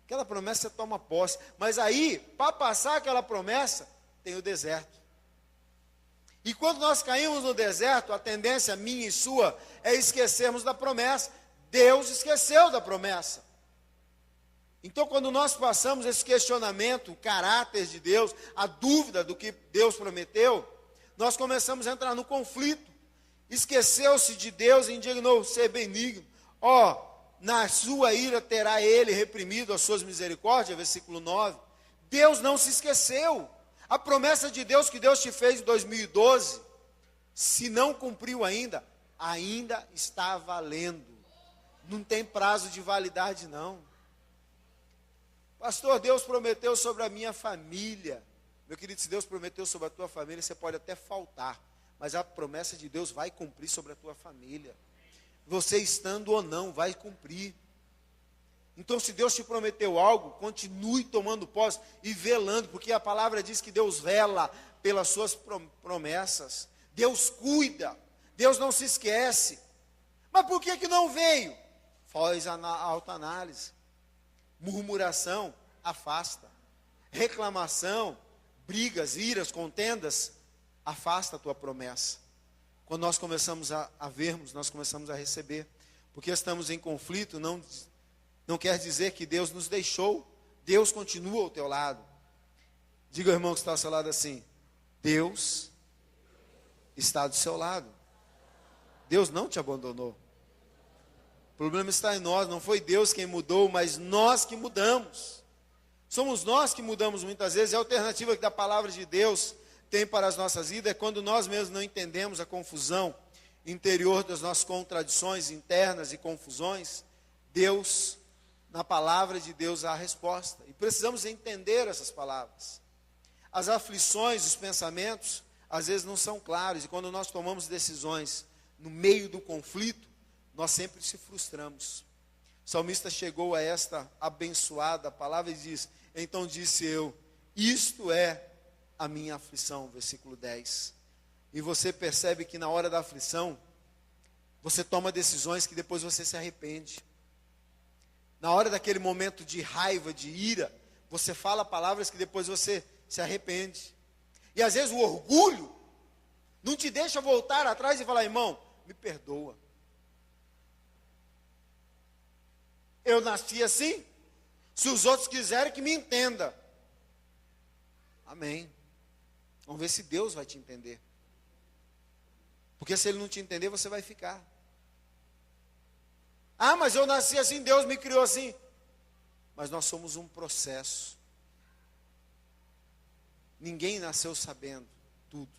Aquela promessa você toma posse. Mas aí, para passar aquela promessa, tem o deserto. E quando nós caímos no deserto, a tendência minha e sua é esquecermos da promessa. Deus esqueceu da promessa. Então, quando nós passamos esse questionamento, o caráter de Deus, a dúvida do que Deus prometeu, nós começamos a entrar no conflito. Esqueceu-se de Deus e indignou ser benigno. Na sua ira terá ele reprimido as suas misericórdias, versículo 9. Deus não se esqueceu. A promessa de Deus que Deus te fez em 2012, se não cumpriu ainda está valendo. Não tem prazo de validade, não. Pastor, Deus prometeu sobre a minha família. Meu querido, se Deus prometeu sobre a tua família, você pode até faltar, mas a promessa de Deus vai cumprir sobre a tua família. Você estando ou não, vai cumprir. Então, se Deus te prometeu algo, continue tomando posse e velando, porque a palavra diz que Deus vela pelas suas promessas. Deus cuida, Deus não se esquece. Mas por que não veio? Faz a autoanálise. Murmuração afasta. Reclamação, brigas, iras, contendas, afasta a tua promessa. Quando nós começamos a vermos, nós começamos a receber. Porque estamos em conflito, não quer dizer que Deus nos deixou. Deus continua ao teu lado. Diga ao irmão que está ao seu lado assim: Deus está do seu lado. Deus não te abandonou. O problema está em nós, não foi Deus quem mudou, mas nós que mudamos. Somos nós que mudamos muitas vezes. A alternativa que a palavra de Deus tem para as nossas vidas é quando nós mesmos não entendemos a confusão interior das nossas contradições internas e confusões. Deus, na palavra de Deus, há a resposta. E precisamos entender essas palavras. As aflições, os pensamentos, às vezes não são claros. E quando nós tomamos decisões no meio do conflito, nós sempre se frustramos. O salmista chegou a esta abençoada palavra e diz: então disse eu, isto é a minha aflição, versículo 10. E você percebe que na hora da aflição, você toma decisões que depois você se arrepende. Na hora daquele momento de raiva, de ira, você fala palavras que depois você se arrepende. E às vezes o orgulho não te deixa voltar atrás e falar: irmão, me perdoa. Eu nasci assim, se os outros quiserem que me entenda. Amém. Vamos ver se Deus vai te entender. Porque se Ele não te entender, você vai ficar. Ah, mas eu nasci assim, Deus me criou assim. Mas nós somos um processo. Ninguém nasceu sabendo tudo.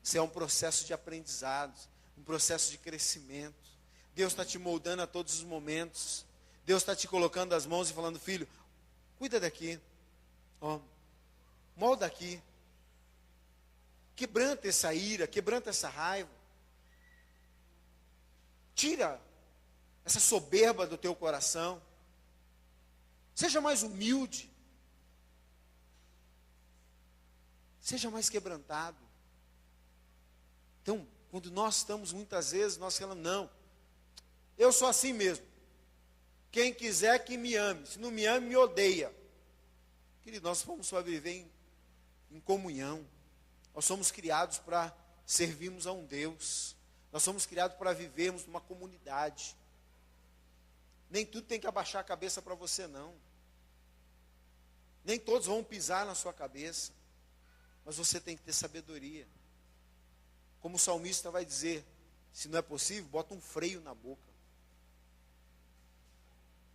Isso é um processo de aprendizado, um processo de crescimento. Deus está te moldando a todos os momentos. Deus está te colocando as mãos e falando: filho, cuida daqui. Molda aqui. Quebranta essa ira, quebranta essa raiva. Tira essa soberba do teu coração. Seja mais humilde. Seja mais quebrantado. Então, quando nós estamos muitas vezes, nós falamos: não, eu sou assim mesmo. Quem quiser que me ame. Se não me ame, me odeia. Querido, nós fomos para viver em comunhão. Nós somos criados para servirmos a um Deus. Nós somos criados para vivermos numa comunidade. Nem tudo tem que abaixar a cabeça para você, não. Nem todos vão pisar na sua cabeça. Mas você tem que ter sabedoria. Como o salmista vai dizer: se não é possível, bota um freio na boca.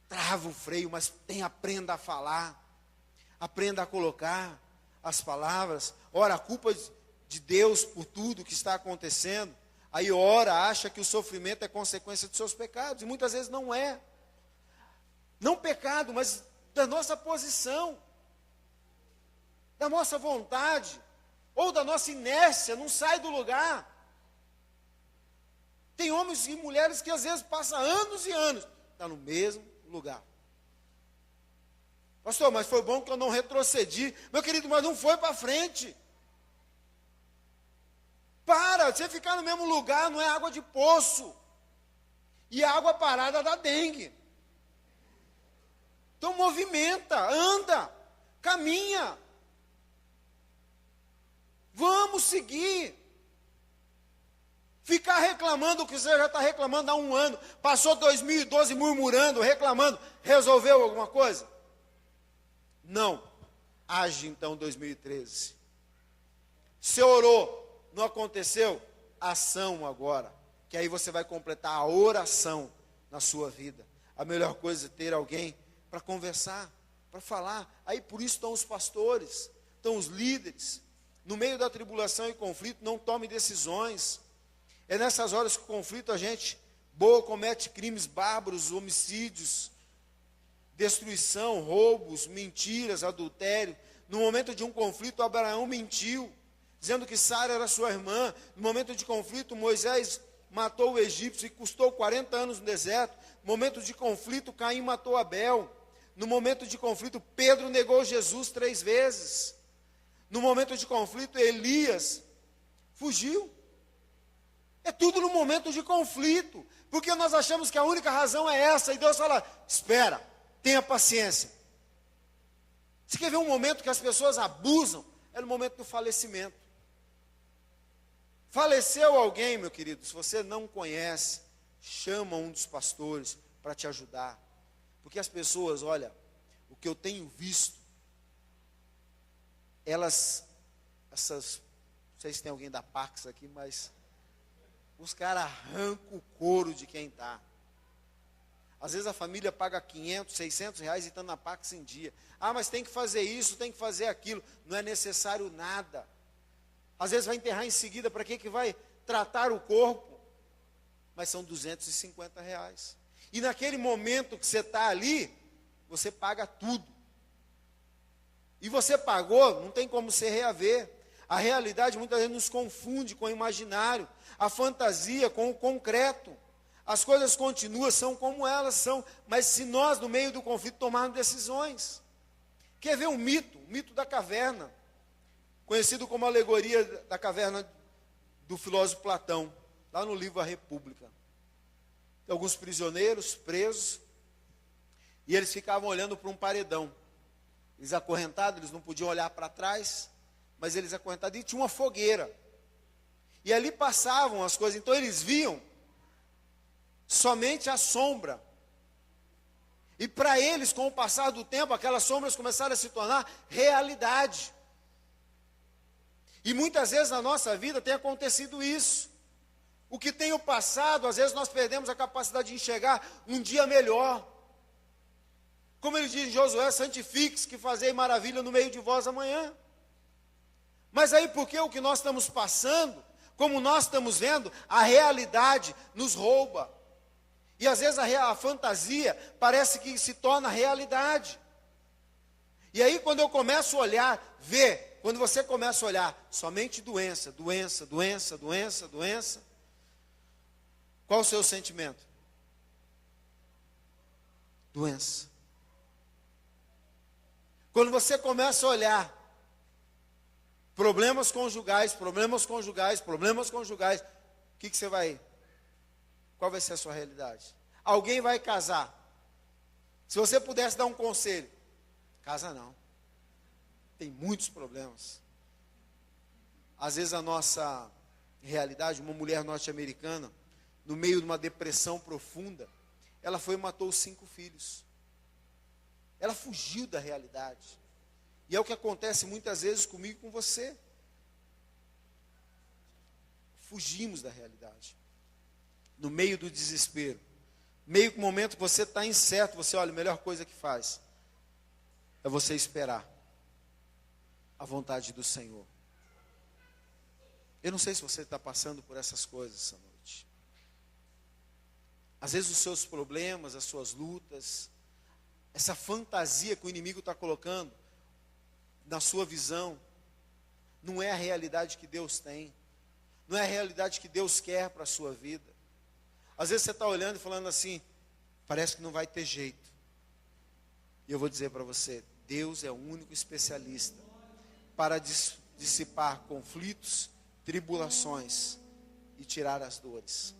Trava o freio, mas aprenda a falar. Aprenda a colocar as palavras. Ora, a culpa de Deus por tudo que está acontecendo. Aí ora, acha que o sofrimento é consequência dos seus pecados. E muitas vezes não é. Não pecado, mas da nossa posição. Da nossa vontade. Ou da nossa inércia, não sai do lugar. Tem homens e mulheres que às vezes passam anos e anos, está no mesmo lugar. Pastor, mas foi bom que eu não retrocedi. Meu querido, mas não foi para frente. Para, você ficar no mesmo lugar não é água de poço. E a água parada dá dengue. Então movimenta, anda, caminha. Vamos seguir. Ficar reclamando o que você já está reclamando há um ano. Passou 2012 murmurando, reclamando. Resolveu alguma coisa? Não. Age então 2013. Você orou, não aconteceu? Ação agora. Que aí você vai completar a oração na sua vida. A melhor coisa é ter alguém para conversar, para falar. Aí por isso estão os pastores, estão os líderes. No meio da tribulação e conflito, não tome decisões. É nessas horas que o conflito, a gente boa comete crimes bárbaros, homicídios, destruição, roubos, mentiras, adultério. No momento de um conflito, Abraão mentiu, dizendo que Sara era sua irmã. No momento de conflito, Moisés matou o egípcio e custou 40 anos no deserto. No momento de conflito, Caim matou Abel. No momento de conflito, Pedro negou Jesus 3 vezes. No momento de conflito, Elias fugiu. É tudo no momento de conflito, porque nós achamos que a única razão é essa, e Deus fala, espera, tenha paciência. Você quer ver um momento que as pessoas abusam? É no momento do falecimento. Faleceu alguém, meu querido, se você não conhece, chama um dos pastores para te ajudar. Porque as pessoas, olha, o que eu tenho visto, não sei se tem alguém da Pax aqui, mas os caras arrancam o couro de quem está. Às vezes a família paga 500, 600 reais e está na Pax em dia. Ah, mas tem que fazer isso, tem que fazer aquilo. Não é necessário nada. Às vezes vai enterrar em seguida, para que vai tratar o corpo? Mas são 250 reais. E naquele momento que você está ali, você paga tudo. E você pagou, não tem como você reaver. A realidade muitas vezes nos confunde com o imaginário, a fantasia com o concreto. As coisas continuam, são como elas são, mas se nós, no meio do conflito, tomarmos decisões. Quer ver um mito da caverna, conhecido como alegoria da caverna do filósofo Platão, lá no livro A República. Tem alguns prisioneiros presos, e eles ficavam olhando para um paredão. Eles acorrentados, eles não podiam olhar para trás, mas eles acorrentados, e tinha uma fogueira. E ali passavam as coisas, então eles viam somente a sombra. E para eles, com o passar do tempo, aquelas sombras começaram a se tornar realidade. E muitas vezes na nossa vida tem acontecido isso. O que tem o passado, às vezes nós perdemos a capacidade de enxergar um dia melhor. Como ele diz em Josué, santifique-se que fazei maravilha no meio de vós amanhã. Mas aí porque o que nós estamos passando, como nós estamos vendo, a realidade nos rouba. E às vezes a fantasia parece que se torna realidade. E aí quando eu começo a olhar, ver, quando você começa a olhar somente doença, doença, doença, doença, doença, qual o seu sentimento? Doença. Quando você começa a olhar problemas conjugais, problemas conjugais, problemas conjugais, o que você vai... Qual vai ser a sua realidade? Alguém vai casar. Se você pudesse dar um conselho, casa não. Tem muitos problemas. Às vezes a nossa realidade, uma mulher norte-americana, no meio de uma depressão profunda, ela foi e matou os 5 filhos. Ela fugiu da realidade. E é o que acontece muitas vezes comigo e com você. Fugimos da realidade. No meio do desespero. Meio que o momento que você está incerto, você olha, a melhor coisa que faz é você esperar a vontade do Senhor. Eu não sei se você está passando por essas coisas essa noite. Às vezes os seus problemas, as suas lutas, essa fantasia que o inimigo está colocando na sua visão, não é a realidade que Deus tem. Não é a realidade que Deus quer para a sua vida. Às vezes você está olhando e falando assim, parece que não vai ter jeito. E eu vou dizer para você, Deus é o único especialista para dissipar conflitos, tribulações e tirar as dores.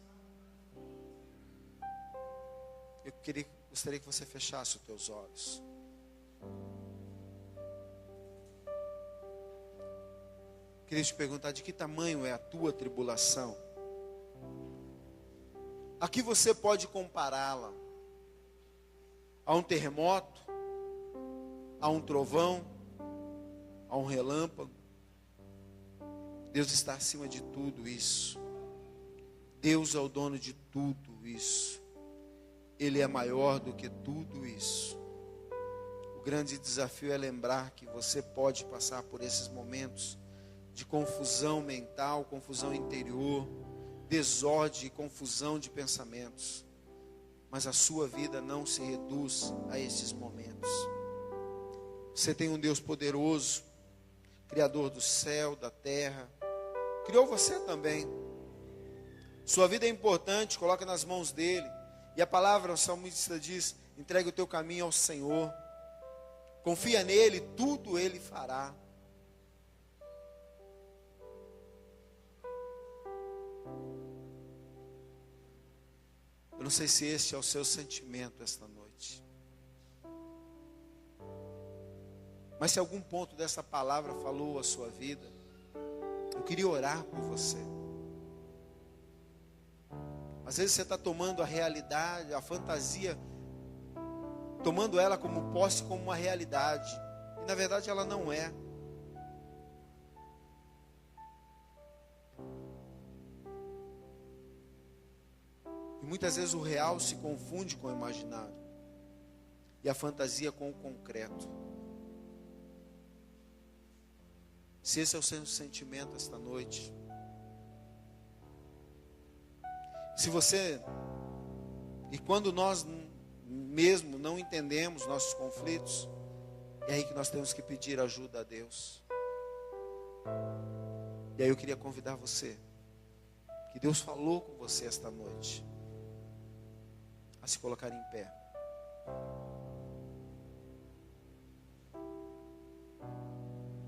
Eu gostaria que você fechasse os teus olhos. Queria te perguntar, de que tamanho é a tua tribulação? A que você pode compará-la? A um terremoto? A um trovão? A um relâmpago? Deus está acima de tudo isso. Deus é o dono de tudo isso. Ele é maior do que tudo isso. O grande desafio é lembrar que você pode passar por esses momentos de confusão mental, confusão interior, desordem e confusão de pensamentos. Mas a sua vida não se reduz a esses momentos. Você tem um Deus poderoso, Criador do céu, da terra. Criou você também. Sua vida é importante, coloca nas mãos dele. E a palavra, o salmista diz, entregue o teu caminho ao Senhor. Confia nele, tudo ele fará. Eu não sei se este é o seu sentimento esta noite. Mas se algum ponto dessa palavra falou a sua vida, eu queria orar por você. Às vezes você está tomando a realidade, a fantasia, tomando ela como posse, como uma realidade. E na verdade ela não é. E muitas vezes o real se confunde com o imaginário. E a fantasia com o concreto. Se esse é o seu sentimento esta noite, se você, e quando nós mesmo não entendemos nossos conflitos, é aí que nós temos que pedir ajuda a Deus. E aí eu queria convidar você, que Deus falou com você esta noite, a se colocar em pé.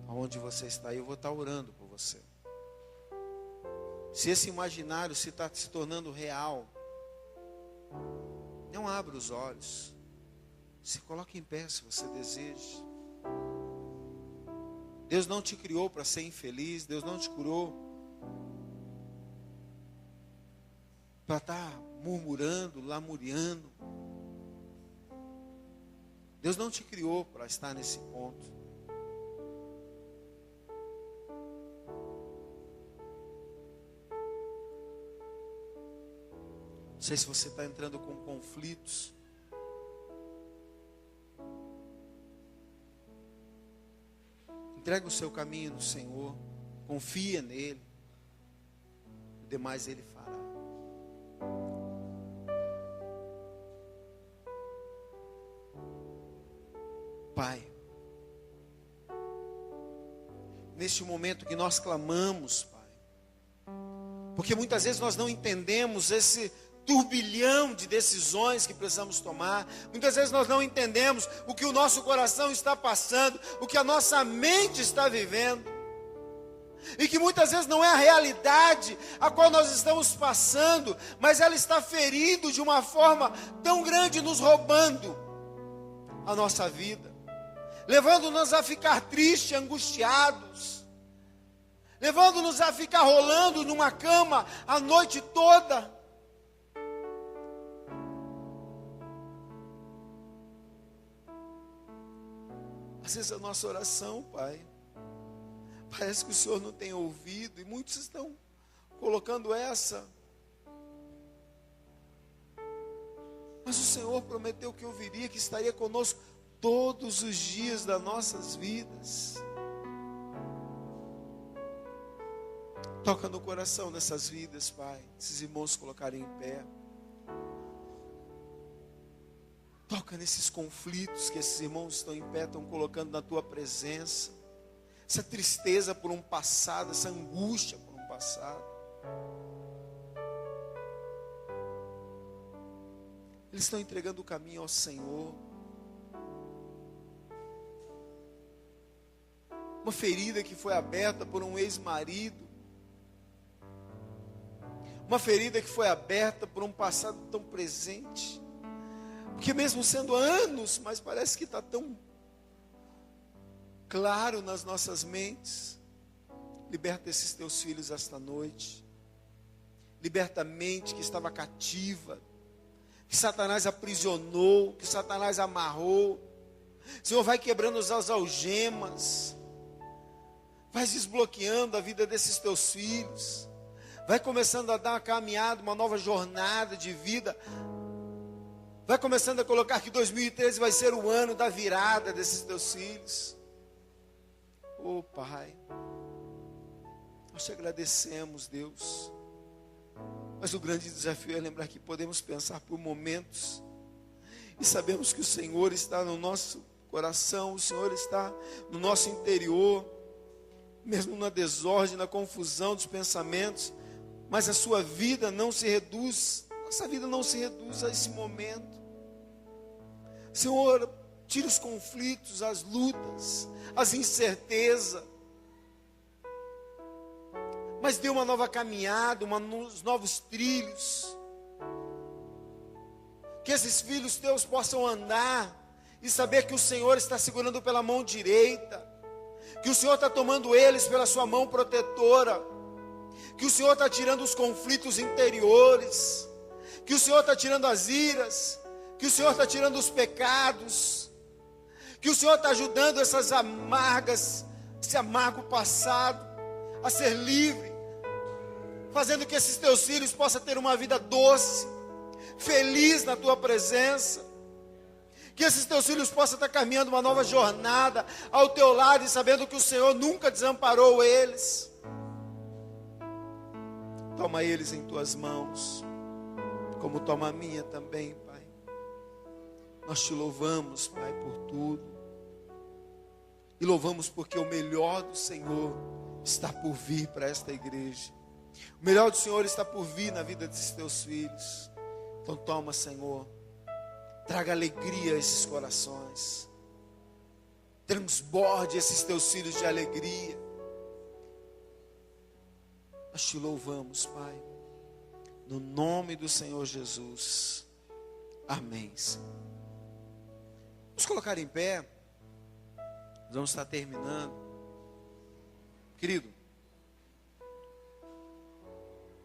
Aonde você está, eu vou estar orando por você. Se esse imaginário está se tornando real, não abra os olhos. Se coloque em pé se você deseja. Deus não te criou para ser infeliz. Deus não te criou para estar murmurando, lamuriando. Deus não te criou para estar nesse ponto. Não sei se você está entrando com conflitos. Entrega o seu caminho no Senhor. Confia nele. O demais ele fará. Pai, neste momento que nós clamamos, Pai, porque muitas vezes nós não entendemos esse turbilhão de decisões que precisamos tomar. Muitas vezes nós não entendemos o que o nosso coração está passando, o que a nossa mente está vivendo, e que muitas vezes não é a realidade a qual nós estamos passando, mas ela está ferindo de uma forma tão grande, nos roubando a nossa vida, levando-nos a ficar tristes, angustiados, levando-nos a ficar rolando numa cama a noite toda. Às vezes a nossa oração, Pai, parece que o Senhor não tem ouvido, e muitos estão colocando essa. Mas o Senhor prometeu que ouviria, que estaria conosco todos os dias das nossas vidas. Toca no coração dessas vidas, Pai, esses irmãos colocarem em pé. Toca nesses conflitos que esses irmãos estão em pé, estão colocando na Tua presença. Essa tristeza por um passado, essa angústia por um passado. Eles estão entregando o caminho ao Senhor. Uma ferida que foi aberta por um ex-marido. Uma ferida que foi aberta por um passado tão presente. Porque mesmo sendo anos, mas parece que está tão claro nas nossas mentes. Liberta esses teus filhos esta noite. liberta a mente que estava cativa, que Satanás aprisionou, que Satanás amarrou. Senhor, vai quebrando as algemas, vai desbloqueando a vida desses teus filhos, vai começando a dar uma caminhada, uma nova jornada de vida, vai começando a colocar que 2013 vai ser o ano da virada desses teus filhos. Oh Pai, nós te agradecemos, Deus, mas o grande desafio é lembrar que podemos pensar por momentos e sabemos que o Senhor está no nosso coração, o Senhor está no nosso interior, mesmo na desordem, na confusão dos pensamentos, mas a sua vida não se reduz, nossa vida não se reduz a esse momento. Senhor, tira os conflitos, as lutas, as incertezas, mas dê uma nova caminhada, uns novos trilhos, que esses filhos teus possam andar e saber que o Senhor está segurando pela mão direita, que o Senhor está tomando eles pela sua mão protetora, que o Senhor está tirando os conflitos interiores, que o Senhor está tirando as iras, que o Senhor está tirando os pecados, que o Senhor está ajudando essas amargas, esse amargo passado, a ser livre, fazendo que esses teus filhos possam ter uma vida doce, feliz na tua presença, que esses teus filhos possam estar caminhando uma nova jornada ao teu lado e sabendo que o Senhor nunca desamparou eles. Toma eles em tuas mãos, como toma a minha também, Pai. Nós te louvamos, Pai, por tudo, e louvamos porque o melhor do Senhor está por vir para esta igreja. O melhor do Senhor está por vir na vida desses teus filhos. Então toma, Senhor, traga alegria a esses corações, transborde esses teus filhos de alegria. Nós te louvamos, Pai, no nome do Senhor Jesus. Amém, Senhor. Vamos colocar em pé, nós vamos estar terminando. Querido,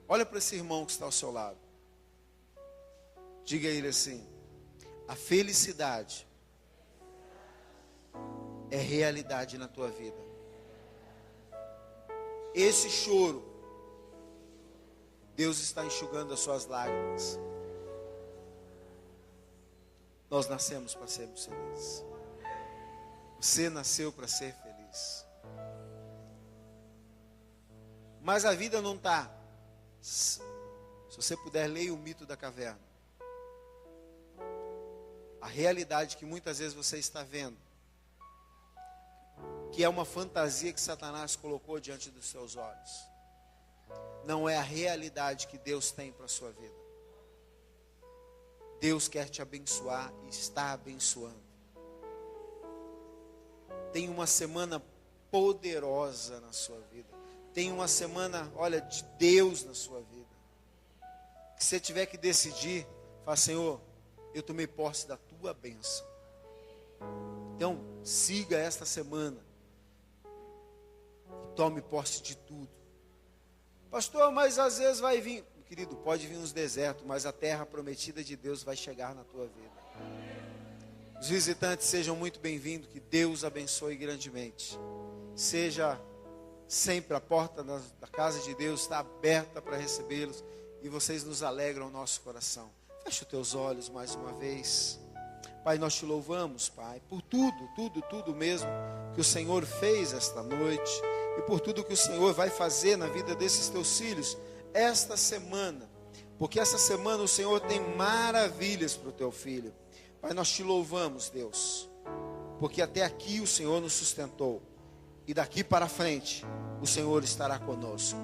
olha para esse irmão que está ao seu lado. Diga a ele assim: a felicidade é realidade na tua vida. Esse choro, Deus está enxugando as suas lágrimas. Nós nascemos para sermos felizes. Você nasceu para ser feliz. Mas a vida não está. Se você puder, leia o mito da caverna. A realidade que muitas vezes você está vendo, que é uma fantasia que Satanás colocou diante dos seus olhos, não é a realidade que Deus tem para a sua vida. Deus quer te abençoar e está abençoando. Tem uma semana poderosa na sua vida. Tem uma semana, olha, de Deus na sua vida. Que você tiver que decidir, fala: Senhor, eu tomei posse da tua bênção. Então, siga esta semana. Tome posse de tudo. Pastor, mas às vezes vai vir. Querido, pode vir uns desertos, mas a terra prometida de Deus vai chegar na tua vida. Os visitantes sejam muito bem-vindos, que Deus abençoe grandemente. Seja sempre a porta da casa de Deus está aberta para recebê-los, e vocês nos alegram o nosso coração. Feche os teus olhos mais uma vez. Pai, nós te louvamos, Pai, por tudo mesmo que o Senhor fez esta noite, e por tudo que o Senhor vai fazer na vida desses teus filhos esta semana, porque essa semana o Senhor tem maravilhas para o teu filho. Pai, nós te louvamos, Deus, porque até aqui o Senhor nos sustentou, e daqui para frente o Senhor estará conosco.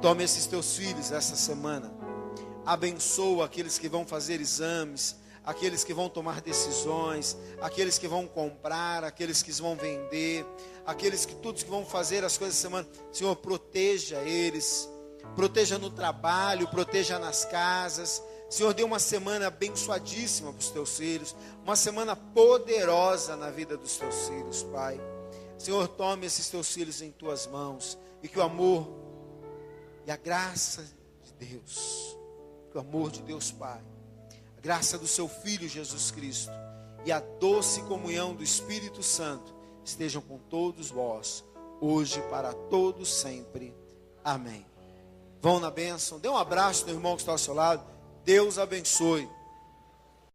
Tome esses teus filhos essa semana, abençoa aqueles que vão fazer exames, aqueles que vão tomar decisões, aqueles que vão comprar, aqueles que vão vender, aqueles que todos que vão fazer as coisas essa semana. Senhor, proteja eles, proteja no trabalho, proteja nas casas. Senhor, dê uma semana abençoadíssima para os teus filhos, uma semana poderosa na vida dos teus filhos, Pai. Senhor, tome esses teus filhos em tuas mãos, e que o amor e a graça de Deus. Que o amor de Deus Pai, a graça do seu Filho Jesus Cristo e a doce comunhão do Espírito Santo estejam com todos vós, hoje e para todos sempre. Amém. Vão na bênção. Dê um abraço no irmão que está ao seu lado. Deus abençoe.